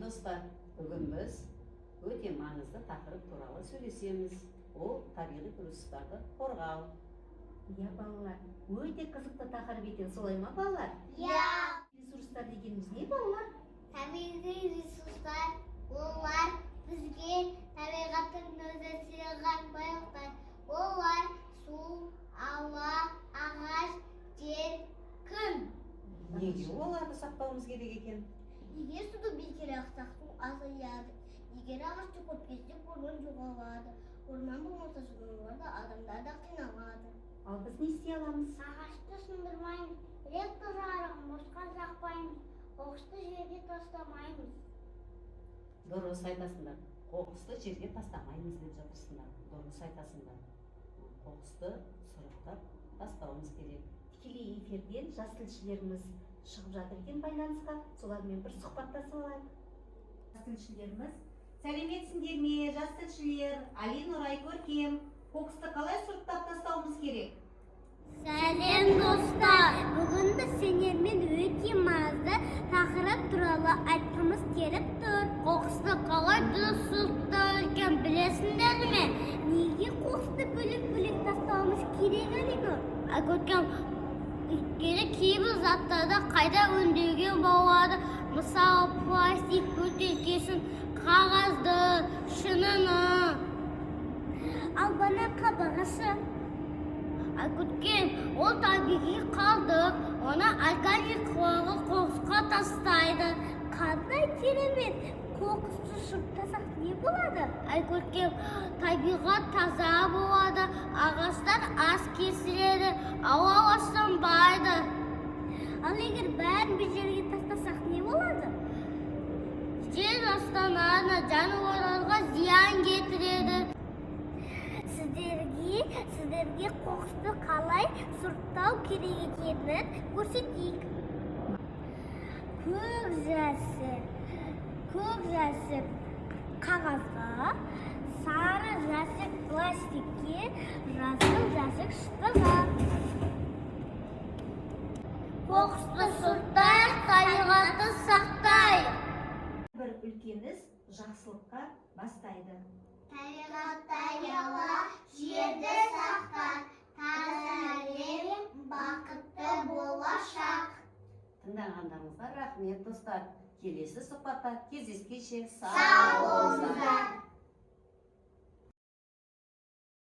достар, бүгін біз өте маңызды тақырып туралы сөйлесеміз. Ол табиғи ресурстарды қорғау. Иә, балалар, өте қызықты тақырып екен, солай ма, балалар? Иә. Ресурстар дегеніміз не, балалар? Табиғи ресурстар олар бізге табиғаттың өзі сыйлаған байлықтар. Олар су, ауа, ағаш, жер, күн. Неге оларды сақтауымыз керек екен? Егер суды бекер сақтау азаяды. Егер ағашты көп кессек, орман жоғалады. Орман болмаса жануарлар да, адамдар да қиналады. Ал біз не істей аламыз? Ағашты сындырмаймыз, электр жарығын босқа жақпаймыз, қоқысты жерге тастамаймыз. Дұрыс айтасыңдар. Қоқысты жерге тастамаймыз деп жатырсыңдар. Дұрыс айтасыңдар. Қоқысты сұрыптап тастауымыз керек. Тікелей эфирден жас тілшілеріміз шығып жатыр екен байланысқа. Солармен бір сұхбаттасып алайық. Жас тілшілеріміз, сәлеметсіңдер ме, жас тілшілер? Али, Нұрай, Көркем, қоқысты қалай сұрыптап тастауымыз керек? Сәлем достар! Бүгін біз сендермен өте маңызды тақырып туралы айтқымыз келіп тұр. Қоқысты қалай дұрыс сұрыптау екен білесіңдер ме? Неге қоқысты бөлек-бөлек тастауымыз керек, Алинұр? Көркем, өйткені кейбір заттарды қайда өңдеуге болады? Мысалы, пластик бөтелкесін, қағазды, шыныны, ал бана қабырғасы. Көркем, ол табиғи қалдық, оны органик қорғы қоқысқа тастайды. Қандай керемет! Қоқысты сұрыптасақ не болады? Көркем, табиғат таза болады, ағаштар аз кесіледі, ауа ластанбайды. Ал егер бәрін бір жерге тастасақ не болады? Жер ластанады, жануарларға зиян кетіреді. Сіздерге қоқысты қалай сұрыптау керек екенін көрсетейік. Көк жәшік қағазға, сары жәшік пластикке, жасыл жәшік шыныға. Қоқысты сұрыптайық, табиғатты сақтайық. Бір үлкен іс жақсылыққа бастайды. Табиғатты аяла, жерді сақта, таза әлем, бақытты болашақ. Тыңдағандарыңызға рахмет достар. Келесі сұхбатта кездескенше Сау болыңыздар.